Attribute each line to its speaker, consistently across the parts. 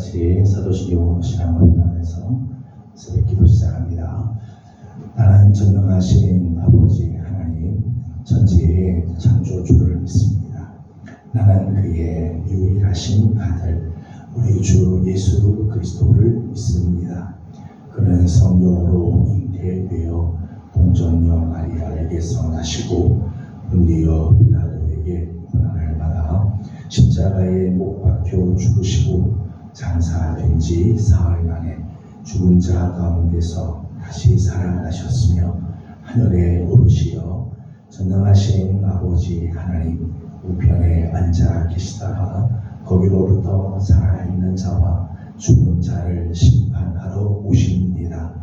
Speaker 1: 같이 사도신경 신앙을 하면서 새벽 기도 시작합니다. 나는 전능하신 아버지 하나님 천지의 창조주를 믿습니다. 나는 그의 유일하신 아들 우리 주 예수 그리스도를 믿습니다. 그는 성령으로 잉태되어 동정녀 마리아에게서 나시고 본디오 빌라도에게 고난을 받아 십자가에 못 박혀 죽으시고 장사된 지 사흘 만에 죽은 자 가운데서 다시 살아나셨으며 하늘에 오르시어 전능하신 아버지 하나님 우편에 앉아 계시다가 거기로부터 살아있는 자와 죽은 자를 심판하러 오십니다.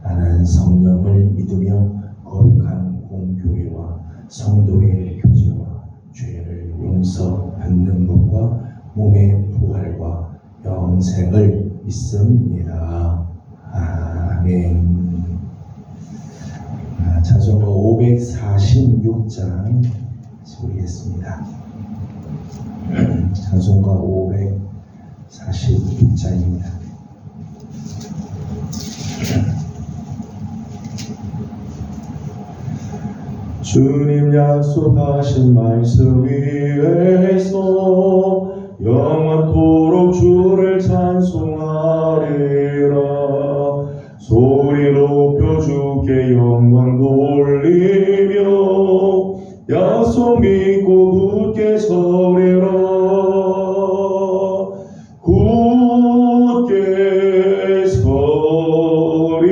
Speaker 1: 나는 성령을 믿으며 거룩한 공교회와 성도의 교제와 죄를 용서받는 것과 몸의 부활과 영생을 믿습니다. 아멘. 찬송가 546장 부르겠습니다. 찬송가 546장입니다. 주님 약속하신 말씀 위에서 영원토록 주를 찬송하리라. 소리 높여 주께 영광 돌리며 약속 믿고 굳게 서리라. 굳게 서리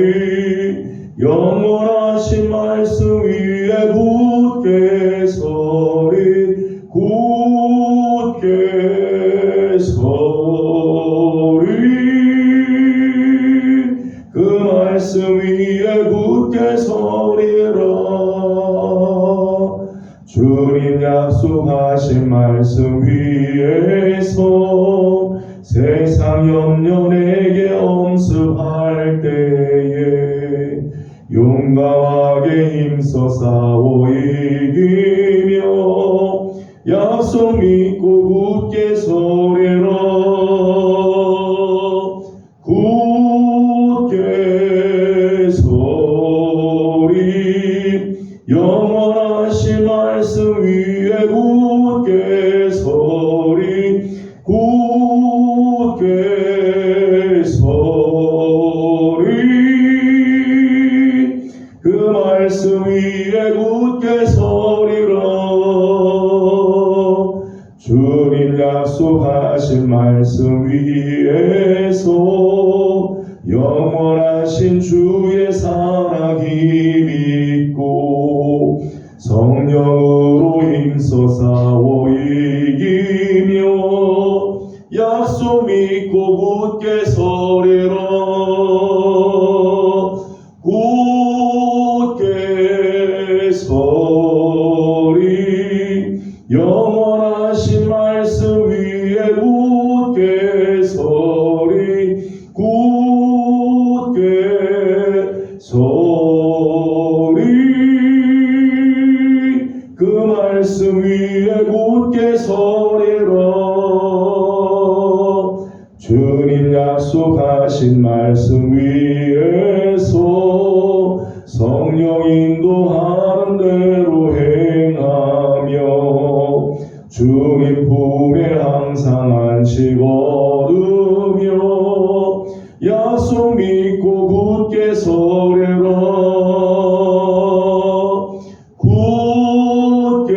Speaker 1: 영원하신 말씀 위에 굳게 서리 굳게 서리 그 말씀 위에 굳게 서리라. 주님 약속하신 말씀 위에서 세상 염려 내게 엄습할 때에 용감하게 힘써 싸워 이기며 약속 믿고 굳게 서리라. 굳게 서리 영원하신 말씀 위에 굳게 서리 굳게 서리 그 말씀 위에 굳게 서리라. 주님 약속하신 말씀 위에서 영원하신 주의 사랑 힘입고 성령으로 힘써 싸워 이기며 약속 믿고 굳게 서리라. 굳게 서리 영원하신 말씀 위에 굳게 서리 굳게 서리 그 말씀 위에 굳게 서리라. 주님 약속하신 말씀 위에서 성령 인도하는 대로 행하며 주님 품에 항상 안식 얻으며 약속 믿고 굳게 서리라. 굳게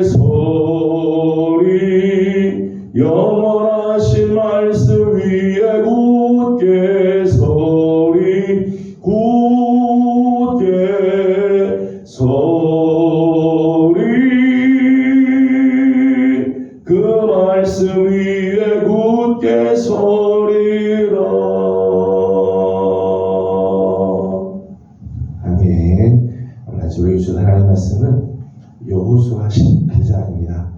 Speaker 1: 서리 영원하신 말씀 위에 굳게 서리 굳게 서리 그 말씀 위에 굳게 서리라. 아멘. 오늘 우리 주신 하나님의 말씀은 여호수아 19장입니다.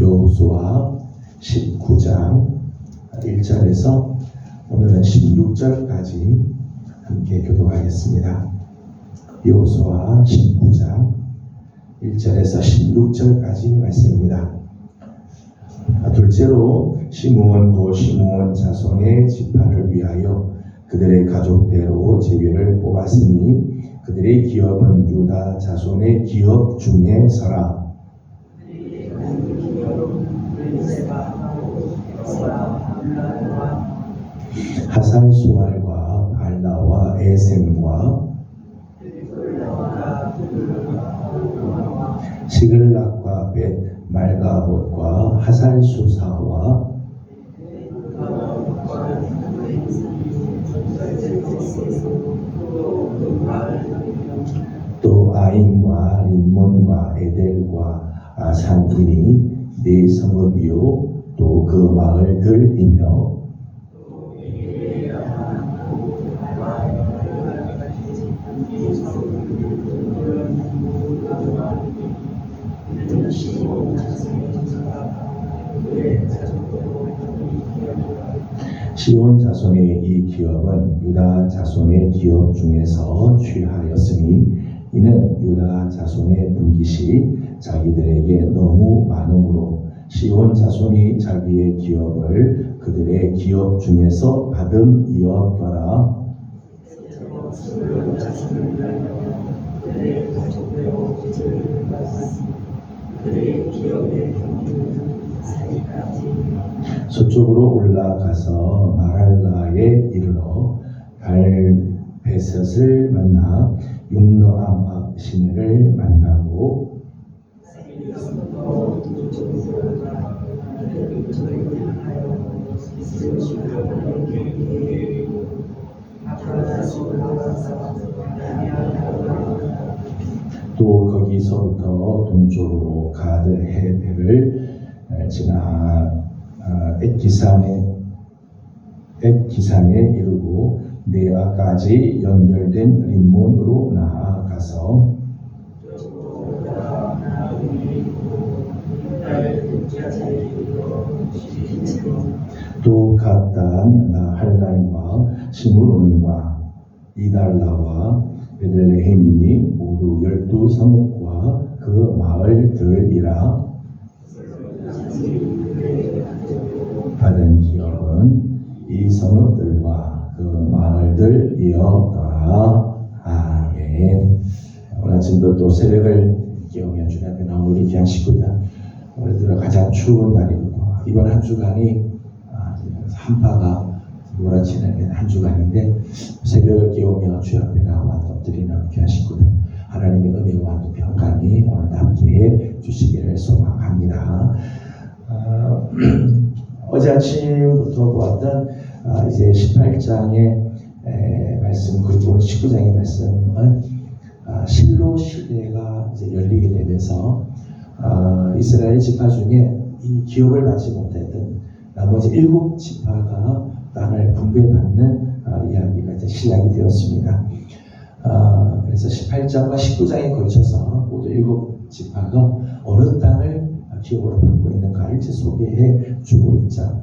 Speaker 1: 여호수아 19장 1절에서 오늘은 16절까지 함께 교독하겠습니다. 여호수아 19장 1절에서 16절까지 말씀입니다. 둘째로 시므온 고 시므온 자손의 지파를 위하여 그들의 가족대로 제비를 뽑았으니 그들의 기업은 유다 자손의 기업 중에 서라. 하살수알과 발라와 에셈과 시글락과 벳 말가봇과 하살수사와 또 아인과 림몬과 에델과 아산이니 네 성읍이요 또 그 마을들이며 시온 자손의 이 기업은 유다 자손의 기업 중에서 취하였으니 이는 유다 자손의 분깃이 자기들에게 너무 많으므로 시온 자손이 자기의 기업을 그들의 기업 중에서 받음이었더라. 서쪽으로 올라가서 마랄라에 이르러 발베셋을 만나 육로암 앞 시내를 만나고 또 거기서부터 동쪽으로 가드 헤베를 지나 엣기산에 이르고 네아까지 연결된 림몬으로 나아가서 또 갓단 나할랄과 시므론과 이달라와 베들레헴이니 모두 12성읍과 그 마을들이라. 받은 기업은 이 성읍들과 그 마을들이었더라. 아멘. 오늘 아침도 또 새벽을 기억해 주님 앞에 나온 우리 귀한 식구들, 올해 들어 가장 추운 날이고 이번 한 주간이 한파가 몰아치는 한 주간인데 새벽을 깨우며 주 앞에 나와 엎드리는 귀한 식구들, 하나님의 은혜와 또 평강이 오늘 함께해 주시기를 소망합니다. 어제 아침부터 보았던 이제 18장의 말씀 그리고 19장의 말씀은 실로 시대가 이제 열리게 되면서 이스라엘 지파 중에 이 기업을 받지 못했던 나머지 7지파가 땅을 분배받는 이야기가 이제 시작이 되었습니다. 그래서 18장과 19장에 걸쳐서 모두 7지파가 어느 땅을 기업으로 받고 있는가를 소개해 주고 있죠.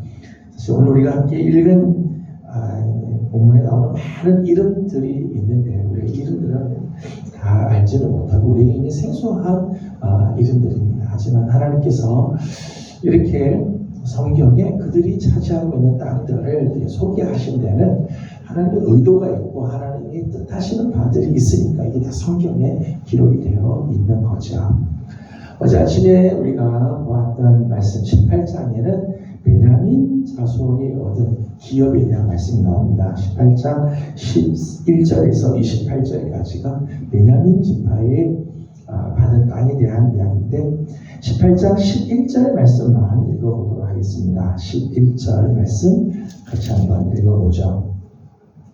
Speaker 1: 사실 오늘 우리가 함께 읽은 본문에 나오는 많은 이름들이 있는데 우리가 이름들은 다 알지는 못하고 우리에게 이미 생소한 이름들입니다. 하지만 하나님께서 이렇게 성경에 그들이 차지하고 있는 땅들을 소개하신 데는 하나님의 의도가 있고 하나님이 뜻하시는 바들이 있으니까 이게 다 성경에 기록이 되어 있는 거죠. 어제 아침에 우리가 보았던 말씀 18장에는 베냐민 자손이 얻은 기업에 대한 말씀이 나옵니다. 18장 11절에서 28절까지가 베냐민 지파의 받은 땅에 대한 이야기인데 18장 11절 말씀만 읽어보도록 하겠습니다. 11절 말씀 같이 한번 읽어보죠.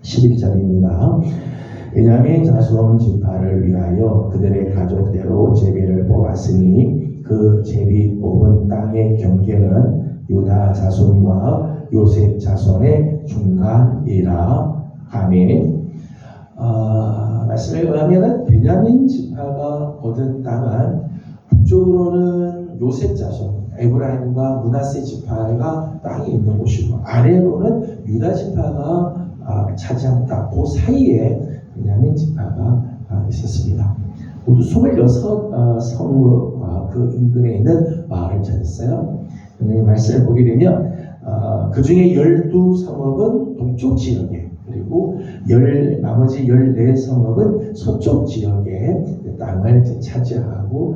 Speaker 1: 11절입니다. 베냐민 자손 지파를 위하여 그들의 가족대로 제비를 뽑았으니 그 제비 뽑은 땅의 경계는 유다 자손과 요셉 자손의 중간이라. 아멘. 말씀에 의하면 베냐민 지파가 얻은 땅은 북쪽으로는 요셉 자손 에브라임과 므낫세 지파가 땅이 있는 곳이고 아래로는 유다 지파가 차지한 땅, 그 사이에 베냐민 지파가 있었습니다. 모두 26성읍과 그 인근에 있는 마을을 찾았어요. 근데 말씀을 보게 되면 그 중에 12성읍은 동쪽 지역에, 그리고 나머지 14성읍은 서쪽 지역에 땅을 차지하고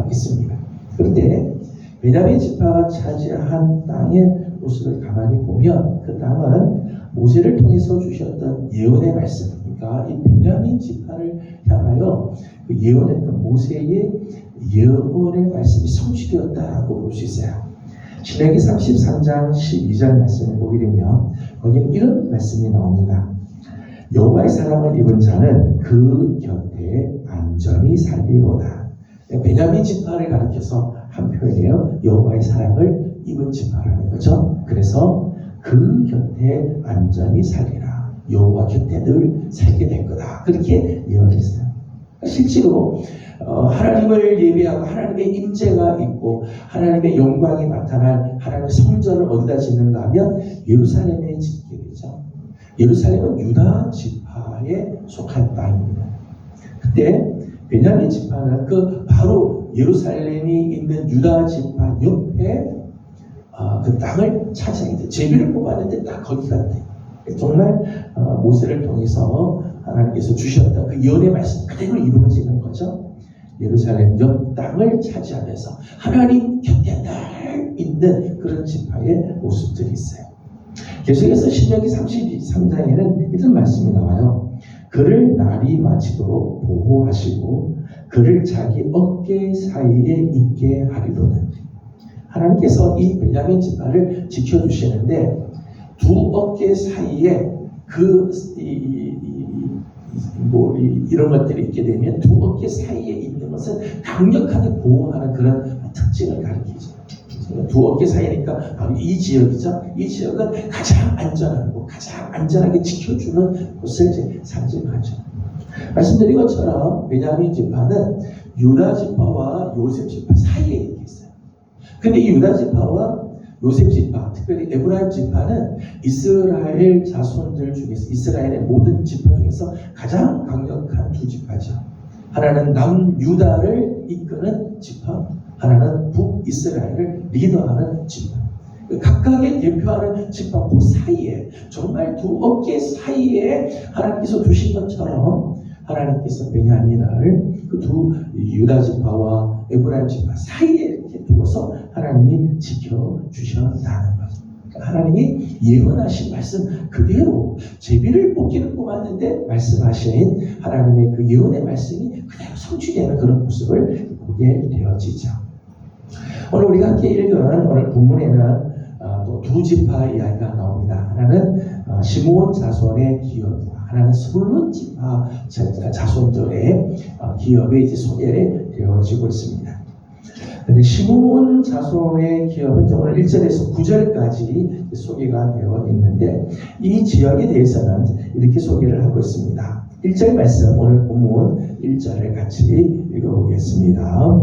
Speaker 1: 있습니다. 그런데 베냐민 지파가 차지한 땅의 모습을 가만히 보면 그 땅은 모세를 통해서 주셨던 예언의 말씀, 그러니까 이 베냐민 지파를 향하여 그 예언했던 모세의 예언의 말씀이 성취되었다라고 볼 수 있어요. 신명기 33장 12절 말씀을 보게 되면 거기에 이런 말씀이 나옵니다. 여호와의 사랑을 입은 자는 그 곁에 안전히 살리로다. 베냐민 지파를 가리켜서 한 표현이에요. 여호와의 사랑을 입은 지파라는 거죠. 그래서 그 곁에 안전히 살리라. 여호와 곁에 늘 살게 될 거다. 그렇게 예언했어요. 실제로 하나님을 예배하고 하나님의 임재가 있고 하나님의 영광이 나타날 하나님의 성전을 어디다 짓는가 하면 예루살렘에 짓게 되죠. 예루살렘은 유다 지파에 속한 땅입니다. 그때 베냐민 지파는 그 바로 예루살렘이 있는 유다 지파 옆에 그 땅을 차지하게 돼. 제비를 뽑았는데 딱 거기 같대. 정말 모세를 통해서 하나님께서 주셨던 그 예언의 말씀 그대로 이루어지는 거죠. 예루살렘 옆 땅을 차지하면서 하나님 곁에 딱 있는 그런 지파의 모습들이 있어요. 계속해서 신명기 33장에는 이런 말씀이 나와요. 그를 날이 마치도록 보호하시고 그를 자기 어깨 사이에 있게 하리로는. 하나님께서 이 베냐민 지파를 지켜주시는데 두 어깨 사이에 이런 것들이 있게 되면 두 어깨 사이에 있는 것은 강력하게 보호하는 그런 특징을 가리키죠. 두 어깨 사이니까 바로 이 지역이죠. 이 지역은 가장 안전하고 가장 안전하게 지켜주는 곳을 이제 상징하죠. 말씀드린 것처럼 베냐민 지파는 유다 지파와 요셉 지파 사이에 이렇게 있어요. 근데 이 유다 지파와 요셉 지파, 특별히 에브라임 지파는 이스라엘 자손들 중에서 이스라엘의 모든 지파 중에서 가장 강력한 두 지파죠. 하나는 남유다를 이끄는 지파, 하나는 북이스라엘을 리더하는 지파. 각각의 대표하는 지파 그 사이에 정말 두 어깨 사이에 하나님께서 두신 것처럼 하나님께서 베냐민을 그 두 유다 지파와 에브라임 지파 사이에 이렇게 두어서 하나님이 지켜주셨다는 거죠. 그러니까 하나님이 예언하신 말씀 그대로 제비를 뽑기는 뽑았는데 말씀하신 하나님의 그 예언의 말씀이 그대로 성취되는 그런 모습을 보게 되어지죠. 오늘 우리가 함께 읽은 오늘 본문에는 또 두 지파 이야기가 나옵니다. 하나는 시므온 자손의 기업, 하나는 스불론 지파 자손들의 기업이 이제 소개되어지고 있습니다. 근데 시므온 자손의 기업은 오늘 1절에서 9절까지 소개가 되어 있는데 이 지역에 대해서는 이렇게 소개를 하고 있습니다. 1절 말씀, 오늘 본문 1절을 같이 읽어보겠습니다.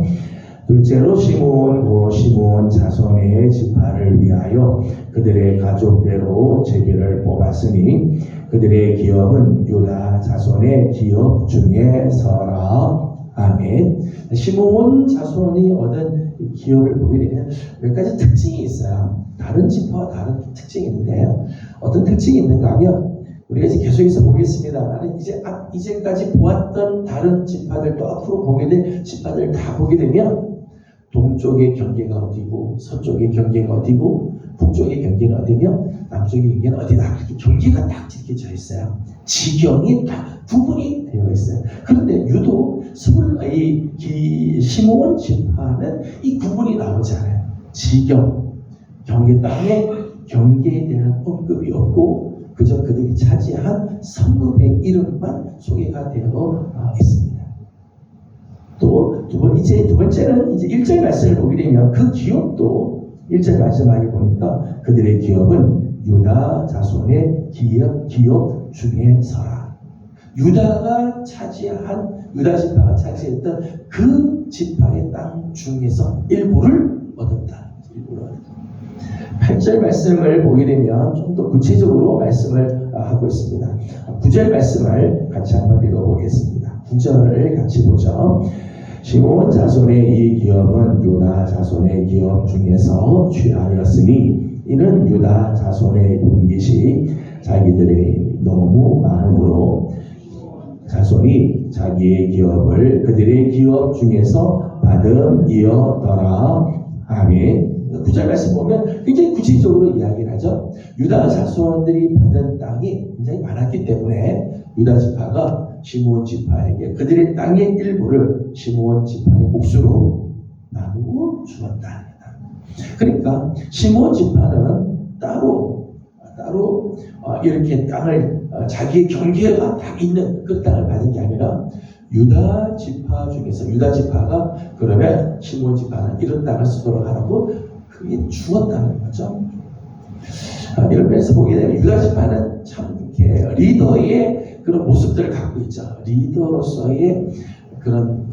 Speaker 1: 둘째로 시므온 자손의 지파를 위하여 그들의 가족대로 제비를 뽑았으니 그들의 기업은 유다 자손의 기업 중에서라. 아멘. 시므온 자손이 얻은 기업을 보게 되면 몇 가지 특징이 있어요. 다른 지파와 다른 특징이 있는데요. 어떤 특징이 있는가 하면 우리가 이제 계속해서 보겠습니다만 이제까지 보았던 다른 지파들도 앞으로 보게 될 지파들 다 보게 되면 동쪽의 경계가 어디고 서쪽의 경계가 어디고 북쪽의 경계는 어디며 남쪽의 경계는 어디다 이렇게 경계가 딱 이렇게 져 있어요. 지경이 딱 구분이 되어 있어요. 그런데 유독 시므온 지파는 이 구분이 나오지 않아요. 지경, 경계 땅의 경계에 대한 언급이 없고 그저 그들이 차지한 성읍의 이름만 소개가 되어 있습니다. 또 두 번째는 이제 1절 말씀을 보게 되면 그 기업도 1절 마지막에 보니까 그들의 기업은 유다 자손의 기업 중에서라. 유다 지파가 차지했던 그 지파의 땅 중에서 일부를 얻었다. 8절 말씀을 보게 되면 좀 더 구체적으로 말씀을 하고 있습니다. 9절 말씀을 같이 한번 읽어보겠습니다. 9절을 같이 보죠. 시므온 자손의 이 기업은 유다 자손의 기업 중에서 취하였으니 이는 유다 자손의 분깃이 자기들의 너무 많음으로 자손이 자기의 기업을 그들의 기업 중에서 받음이었더라. 아멘. 9절 말씀 보면 굉장히 구체적으로 이야기를 하죠. 유다 자손들이 받은 땅이 굉장히 많았기 때문에 유다 지파가 시므온 지파에게 그들의 땅의 일부를 시므온 지파의 몫으로 나누어 주었다. 그러니까 시므온 지파는 따로 이렇게 땅을 자기의 경계가 딱 있는 그 땅을 받은 게 아니라 유다 지파 중에서 유다 지파가 그러면 시므온 지파는 이런 땅을 쓰도록 하라고 그게 주었다는 거죠. 이런 면에서 보게 되면 유다 지파는 참 이렇게 리더의 그런 모습들을 갖고 있죠. 리더로서의 그런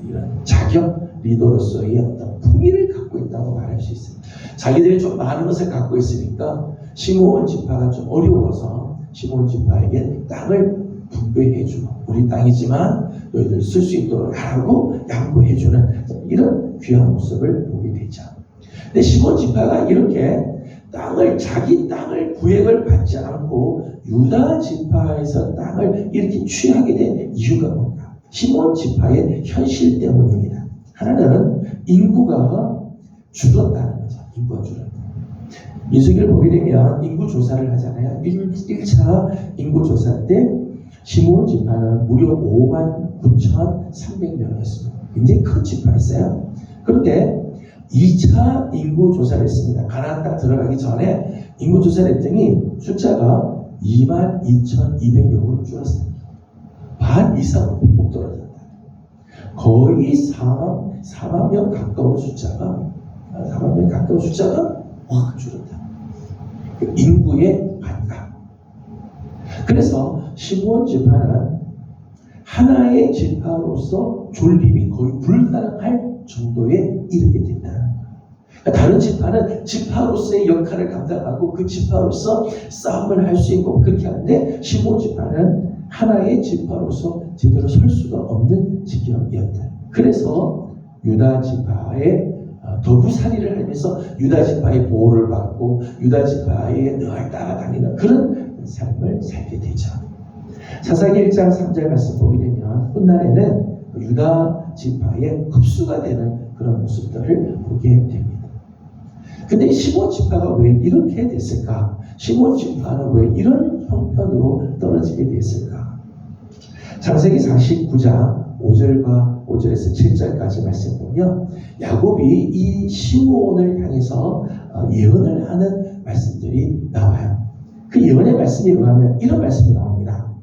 Speaker 1: 이런 자격, 리더로서의 어떤 품위를 갖고 있다고 말할 수 있습니다. 자기들이 좀 많은 것을 갖고 있으니까 시므온 지파가 좀 어려워서 시므온 지파에게 땅을 분배해주고 우리 땅이지만 너희들 쓸 수 있도록 하라고 양보해주는 이런 귀한 모습을 보게 되죠. 근데 시므온 지파가 이렇게 자기 땅을 구획을 받지 않고 유다 지파에서 땅을 이렇게 취하게 된 이유가 뭔가? 시므온 지파의 현실 때문입니다. 하나는 인구가 줄었다는 거죠. 인구가 줄었다. 민수기를 보게 되면 인구 조사를 하잖아요. 1차 인구 조사 때 시므온 지파는 무려 59,300명이었습니다. 굉장히 큰 지파였어요. 그런데 2차 인구 조사를 했습니다. 가나안 땅 들어가기 전에 인구 조사를 했더니 숫자가 22,200명으로 줄었어요. 반 이상으로 뚝 떨어졌다. 거의 4만 명 가까운 숫자가 확 줄었다. 인구의 반감. 그래서 시므온 지파는 하나의 지파로서 존립이 거의 불가능할 정도에 이르게 된다는 거예요. 다른 지파는 지파로서의 역할을 감당하고 그 지파로서 싸움을 할 수 있고 그렇게 하는데 시므온 지파는 하나의 지파로서 제대로 설 수가 없는 지경이었다. 그래서 유다 지파의 더부살이를 하면서 유다 지파의 보호를 받고 유다 지파의 늘 따라다니는 그런 삶을 살게 되죠. 사사기 1장 3절 말씀 보게 되면 훗날에는 유다 지파의 흡수가 되는 그런 모습들을 보게 됩니다. 근데 시므온 지파가 왜 이렇게 됐을까? 시므온 지파는 왜 이런 형편으로 떨어지게 됐을까? 창세기 49장 5절에서 7절까지 말씀 보면 야곱이 이 시므온을 향해서 예언을 하는 말씀들이 나와요. 그 예언의 말씀에 의하면 이런 말씀이 나옵니다.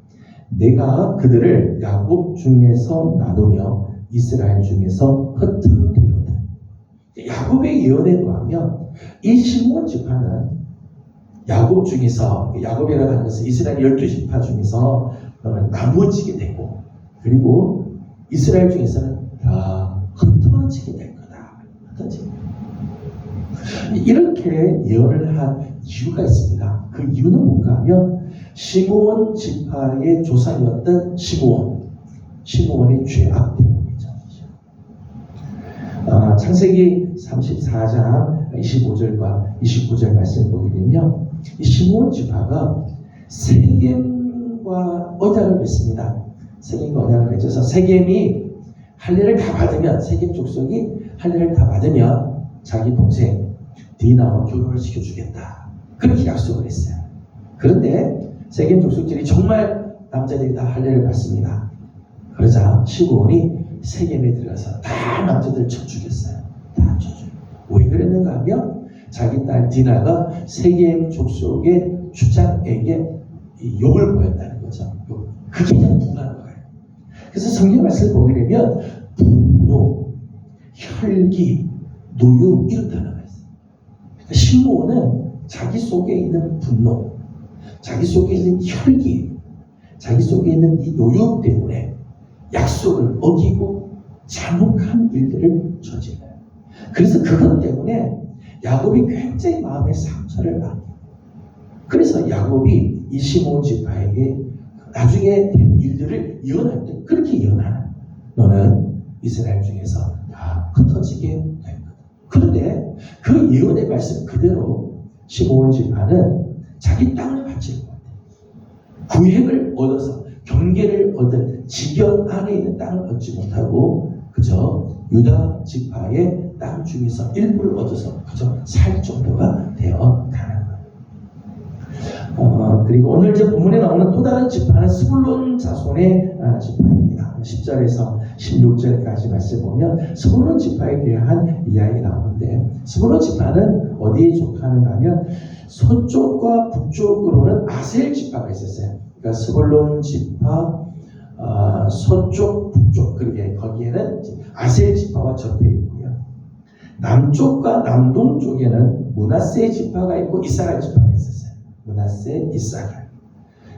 Speaker 1: 내가 그들을 야곱 중에서 나누며 이스라엘 중에서 흩으리로다. 야곱의 예언에 의하면 이 시므온 지파는 야곱 중에서, 야곱이라고 하는 것은 이스라엘 12지파 중에서 나누어지게 되고 그리고 이스라엘 중에서는 다 흩어지게 될 거다. 흩어지게. 이렇게 예언을 한 이유가 있습니다. 그 이유는 뭔가 하면 시므온 지파의 조상이었던 시므온의 죄악 때문이죠. 창세기 34장 25절과 29절 말씀 보게 되면 이 시므온 지파가 세겜과 언약을 맺습니다. 세겜과 언약을 맺어서 세겜이 할례를 다 받으면 세겜 족속이 할례를 다 받으면 자기 동생 디나와 결혼을 시켜주겠다. 그렇게 약속을 했어요. 그런데 세겜 족속들이 정말 남자들이 다 할례를 받습니다. 그러자 시므온이 세겜에 들어가서 다 남자들 쳐 죽였어요. 다 쳐 죽였어요. 왜 그랬는가 하면 자기 딸 디나가 세겜 족속의 주장에게 욕을 보였다는 거죠. 그게 그냥 분하는 거예요. 그래서 성경 말씀을 보게 되면 분노, 혈기, 노욕 이런 단어가 있어요. 시므온은 자기 속에 있는 분노, 자기 속에 있는 혈기, 자기 속에 있는 이 노욕 때문에 약속을 어기고 잔혹한 일들을 저질러요. 그래서 그것 때문에 야곱이 굉장히 마음에 상처를 받아요. 그래서 야곱이 이 시므온 지파에게 나중에 된 일들을 예언할 때 그렇게 예언하는, 너는 이스라엘 중에서 다 흩어지게 될 거다. 그런데 그 예언의 말씀 그대로 시므온 지파는 자기 땅을 받지 못해. 구획을 얻어서 경계를 얻은 지경 안에 있는 땅을 얻지 못하고 그저 유다 지파의 땅 중에서 일부를 얻어서 그저 살 정도가 되어 가는 거예요. 그리고 오늘 이제 본문에 나오는 또 다른 지파는 스불론 자손의 지파입니다. 10절에서 16절까지 말씀 보면 스불론 지파에 대한 이야기 나오는데 스불론 지파는 어디에 속하는가 하면 서쪽과 북쪽으로는 아셀 지파가 있었어요. 그러니까 스불론 지파 서쪽, 북쪽 그렇게 거기에는 아셀 지파와 접해 있고요. 남쪽과 남동 쪽에는 므낫세 지파가 있고 이사갈 지파가 있었어요. 므낫세, 이사갈.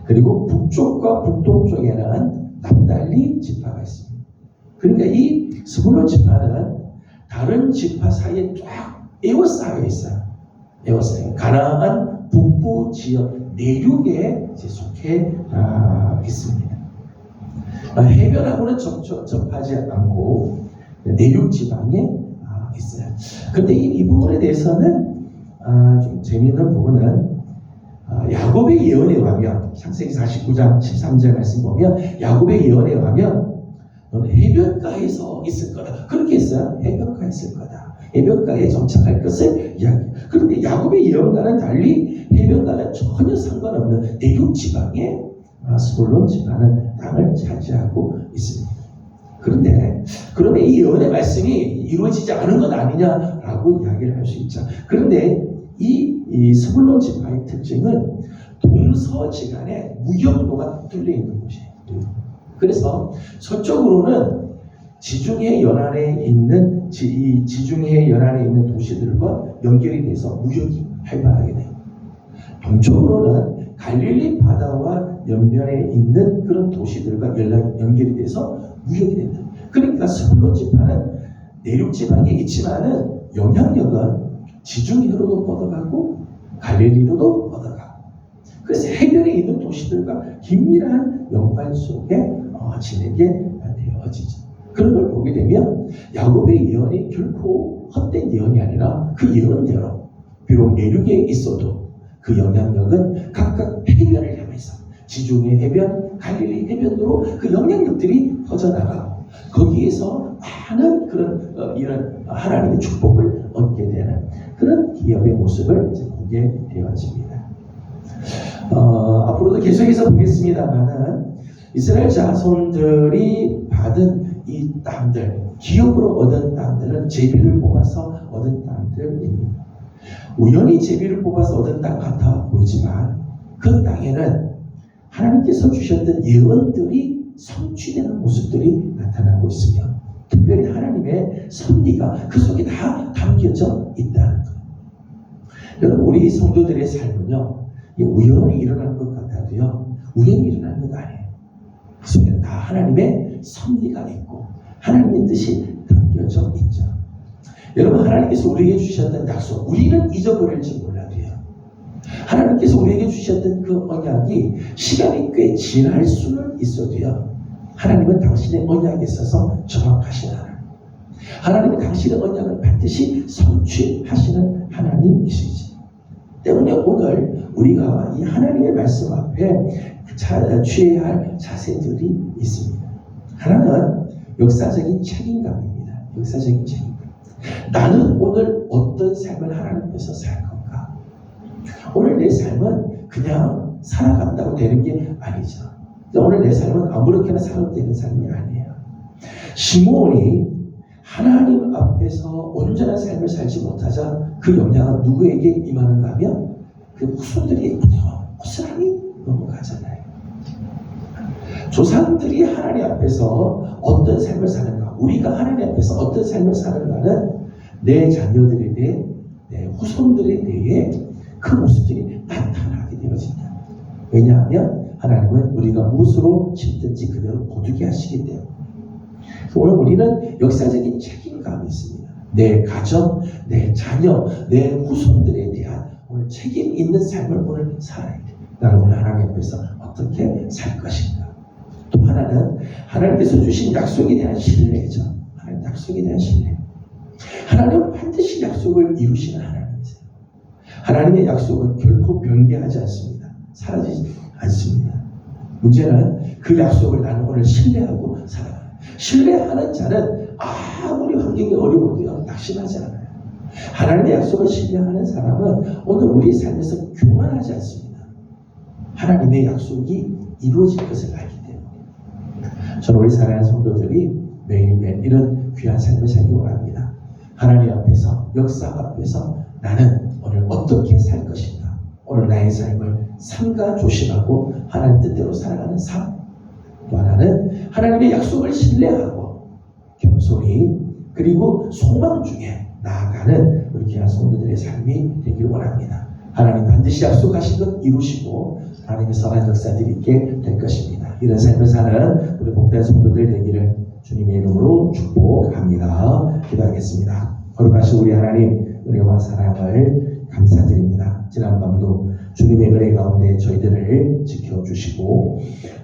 Speaker 1: 그리고 북쪽과 북동 쪽에는 납달리 지파가 있습니다. 그러니까 이 스불론 지파는 다른 지파 사이에 쫙 에워싸여 있어요. 에워싸여. 가나안 북부 지역 내륙에 속해 있습니다. 해변하고는 접하지 않고 내륙 지방에 있어요. 그런데 이 부분에 대해서는 좀 재미있는 부분은 야곱의 예언에 의하면 창세기 49장 13절 말씀 보면 야곱의 예언에 의하면 너는 해변가에서 있을 거다. 그렇게 했어요. 해변가에 있을 거다. 해변가에 정착할 것을 이야기. 그런데 야곱의 예언과는 달리 해변가는 전혀 상관없는 내륙 지방에 스불론 지파는 땅을 차지하고 있습니다. 그런데 그러면 이 예언의 말씀이 이루어지지 않은 것 아니냐라고 이야기를 할 수 있죠. 그런데 이 스불론 지파의 특징은 동서지간에 무역로가 뚫려 있는 곳이에요. 그래서 서쪽으로는 지중해 연안에 있는 이 지중해 연안에 있는 도시들과 연결이 돼서 무역이 활발하게 돼요. 동쪽으로는 갈릴리 바다와 연면에 있는 그런 도시들과 연결이 돼서 무역이 된다. 그러니까 스불론 지파는 내륙 지방에 있지만은 영향력은 지중해로도 뻗어가고 갈릴리로도 뻗어가고 그래서 해변에 있는 도시들과 긴밀한 연관 속에 지내게 되어지죠. 그런 걸 보게 되면 야곱의 예언이 결코 헛된 예언이 아니라 그 예언대로 비록 내륙에 있어도 그 영향력은 각각 해변을 향해서 지중해 해변, 갈릴리 해변으로 그 영향력들이 퍼져나가고 거기에서 많은 그런 이런 하나님의 축복을 얻게 되는 그런 기업의 모습을 이제 보게 되어집니다. 앞으로도 계속해서 보겠습니다만은 이스라엘 자손들이 받은 이 땅들, 기업으로 얻은 땅들은 제비를 뽑아서 얻은 땅들입니다. 우연히 제비를 뽑아서 얻은 땅 같아 보이지만 그 땅에는 하나님께서 주셨던 예언들이 성취되는 모습들이 나타나고 있으며 특별히 하나님의 섭리가 그 속에 다 담겨져 있다는 것. 여러분 우리 성도들의 삶은요 우연히 일어나는 것 같아도요 우연히 일어나는 것 아니에요. 그 속에는 다 하나님의 섭리가 있고 하나님의 뜻이 담겨져 있죠. 여러분 하나님께서 우리에게 주셨던 약속 우리는 잊어버릴지 몰라도요 하나님께서 우리에게 주셨던 그 언약이 시간이 꽤 지날 수는 있어도요 하나님은 당신의 언약에 있어서 정확하신 하나님은 당신의 언약을 반드시 성취하시는 하나님이시지. 때문에 오늘 우리가 이 하나님의 말씀 앞에 취해야 할 자세들이 있습니다. 하나는 역사적인 책임감입니다. 역사적인 책임감. 나는 오늘 어떤 삶을 하나님 앞에서 살 건가? 오늘 내 삶은 그냥 살아간다고 되는 게 아니죠. 오늘 내 삶은 아무렇게나 살아도 되는 삶이 아니에요. 시므온이 하나님 앞에서 온전한 삶을 살지 못하자 그 영향은 누구에게 임하는가 하면 그 후손들이 고스란히 넘어가잖아요. 조상들이 하나님 앞에서 어떤 삶을 사는가, 우리가 하나님 앞에서 어떤 삶을 사는가는 내 자녀들에 대해, 내 후손들에 대해 그 모습들이 나타나게 되어진다. 왜냐하면 하나님은 우리가 무엇으로 심든지 그대로 거두게 하시기 때문에. 오늘 우리는 역사적인 책임감이 있습니다. 내 가정, 내 자녀, 내 후손들에 대한 오늘 책임 있는 삶을 오늘 살아야 돼. 나는 오늘 하나님 앞에서 어떻게 살 것인가. 또 하나는 하나님께서 주신 약속에 대한 신뢰죠. 약속에 대한 신뢰. 하나님은 반드시 약속을 이루시는 하나님이세요. 하나님의 약속은 결코 변개하지 않습니다. 사라지지 않습니다. 문제는 그 약속을 나는 오늘 신뢰하고 살아가요. 신뢰하는 자는 아무리 환경이 어려워도 낙심하지 않아요. 하나님의 약속을 신뢰하는 사람은 오늘 우리 삶에서 교만하지 않습니다. 하나님의 약속이 이루어질 것을 알기 때문에. 저는 우리 사랑하는 성도들이 매일매일 이런 귀한 삶을 살기 원합니다. 하나님 앞에서, 역사 앞에서 나는 오늘 어떻게 살 것인가. 오늘 나의 삶을 삼가 조심하고 하나님 뜻대로 살아가는 삶. 또 하나는 하나님의 약속을 신뢰하고 겸손히 그리고 소망 중에 나아가는 우리 귀한 성도들의 삶이 되길 원합니다. 하나님 반드시 약속하신 것 이루시고 하나님의 선한 역사들이 있게 될 것입니다. 이런 삶을 사는 우리 복된 성도들 되기를 주님의 이름으로 축복합니다. 기도하겠습니다. 거룩하신 우리 하나님, 은혜와 사랑을 감사드립니다. 지난밤도 주님의 은혜 가운데 저희들을 지켜주시고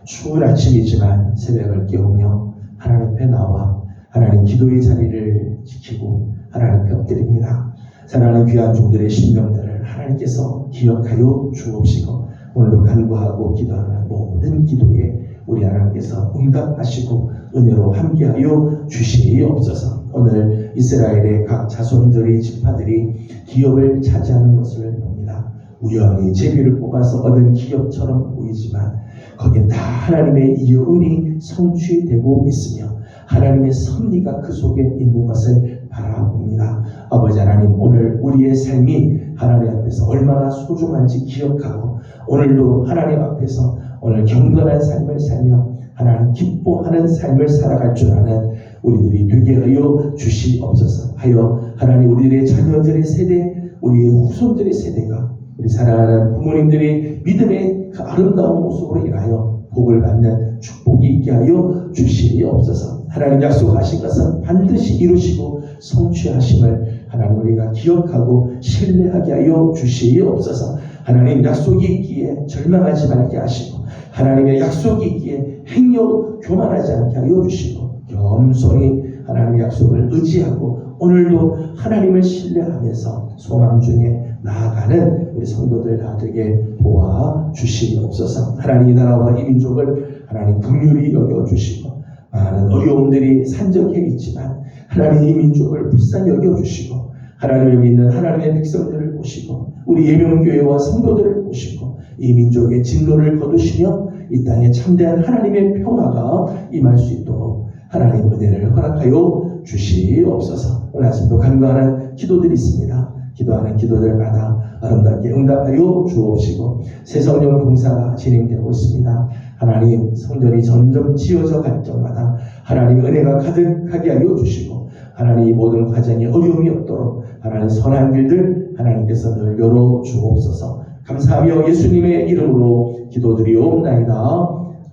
Speaker 1: 추운 아침이지만 새벽을 깨우며 하나님 앞에 나와 하나님 기도의 자리를 지키고 하나님 앞에 엎드립니다. 사랑하는 귀한 종들의 심령들을 하나님께서 기억하여 주옵시고 오늘도 간구하고 기도하는 모든 기도에 우리 하나님께서 응답하시고 은혜로 함께하여 주시옵소서. 오늘 이스라엘의 각 자손들의 지파들이 기업을 차지하는 것을 봅니다. 우연히 제비를 뽑아서 얻은 기업처럼 보이지만 거기에 다 하나님의 여운이 성취되고 있으며 하나님의 섭리가 그 속에 있는 것을 바라봅니다. 아버지 하나님, 오늘 우리의 삶이 하나님 앞에서 얼마나 소중한지 기억하고 오늘도 하나님 앞에서 오늘 경건한 삶을 살며 하나님 기뻐하는 삶을 살아갈 줄 아는 우리들이 되게 하여 주시옵소서. 하여 하나님 우리들의 자녀들의 세대, 우리의 후손들의 세대가 우리 사랑하는 부모님들이 믿음의 그 아름다운 모습으로 인하여 복을 받는 축복이 있게 하여 주시옵소서. 하나님 약속하신 것은 반드시 이루시고 성취하심을 하나님 우리가 기억하고 신뢰하게 하여 주시옵소서. 하나님 약속이 있기에 절망하지 말게 하시고 하나님의 약속이 있기에 행여 교만하지 않게 하여 주시고 겸손히 하나님의 약속을 의지하고 오늘도 하나님을 신뢰하면서 소망 중에 나아가는 우리 성도들 다 되게 도와주시옵소서. 하나님 이 나라와 이 민족을 하나님 긍휼히 여겨주시고 많은 어려움들이 산적해 있지만 하나님 이 민족을 불쌍히 여겨주시고 하나님을 믿는 하나님의 백성들을 보시고 우리 예명교회와 성도들을 보시고 이 민족의 진노를 거두시며 이 땅에 참대한 하나님의 평화가 임할 수 있도록 하나님 은혜를 허락하여 주시옵소서. 오늘 아침도 간구하는 기도들이 있습니다. 기도하는 기도들마다 아름답게 응답하여 주옵시고 새 성령 봉사가 진행되고 있습니다. 하나님 성전이 점점 지어져 갈 때마다 하나님의 은혜가 가득하게 하여 주시고 하나님 이 모든 과정에 어려움이 없도록 하나님 선한 길들 하나님께서 늘 열어 주옵소서. 감사하며 예수님의 이름으로 기도드리옵나이다.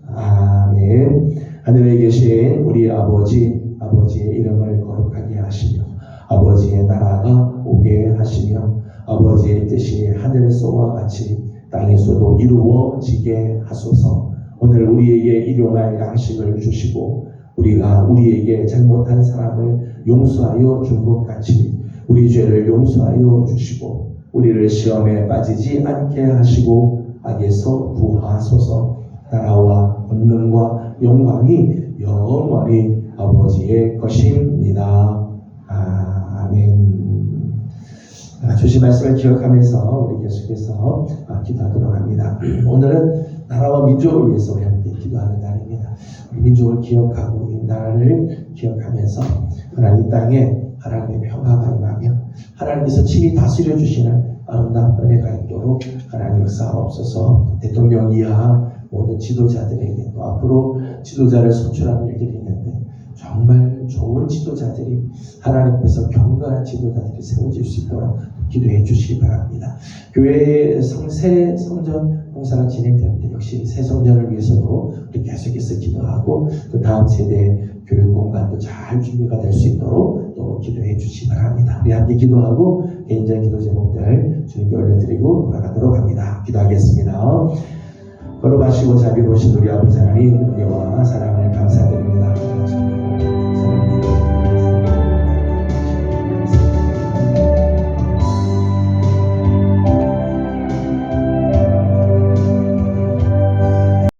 Speaker 1: 아멘. 하늘에 계신 우리 아버지의 이름을 거룩하게 하시며 아버지의 나라가 오게 하시며 아버지의 뜻이 하늘에서와 같이 땅에서도 이루어지게 하소서. 오늘 우리에게 일용할 양식을 주시고 우리가 우리에게 잘못한 사람을 용서하여 준 것 같이 우리 죄를 용서하여 주시고 우리를 시험에 빠지지 않게 하시고 악에서 구하소서. 나라와 권능과 영광이 영원히 아버지의 것입니다. 아멘. 주신 말씀을 기억하면서 우리 계속해서 기도하도록 합니다. 오늘은 나라와 민족을 위해서 우리 함께 기도하는 날입니다. 우리 민족을 기억하고 이 나라를 기억하면서 하나님 이 땅에 하나님의 평화가 임하며 하나님께서 친히 다스려 주시는 아름다운 은혜가 있도록 하나님 역사하옵소서. 대통령 이하 모든 지도자들에게 또 앞으로 지도자를 선출하는 일들이 있는데 정말 좋은 지도자들이 하나님 앞에서 경건한 지도자들이 세워질 수 있도록 기도해 주시기 바랍니다. 교회의 새 성전 공사가 진행될 때 역시 새 성전을 위해서도 우리 계속해서 기도하고 그 다음 세대 교육 공간도 잘 준비가 될 수 있도록 또 기도해 주시기 바랍니다. 우리 함께 기도하고 개인적인 기도 제목들 주님께 올려드리고 돌아가도록 합니다. 기도하겠습니다. 거룩하시고 자비로우신 우리 아버지 하나님 은혜와 사랑을 감사드립니다.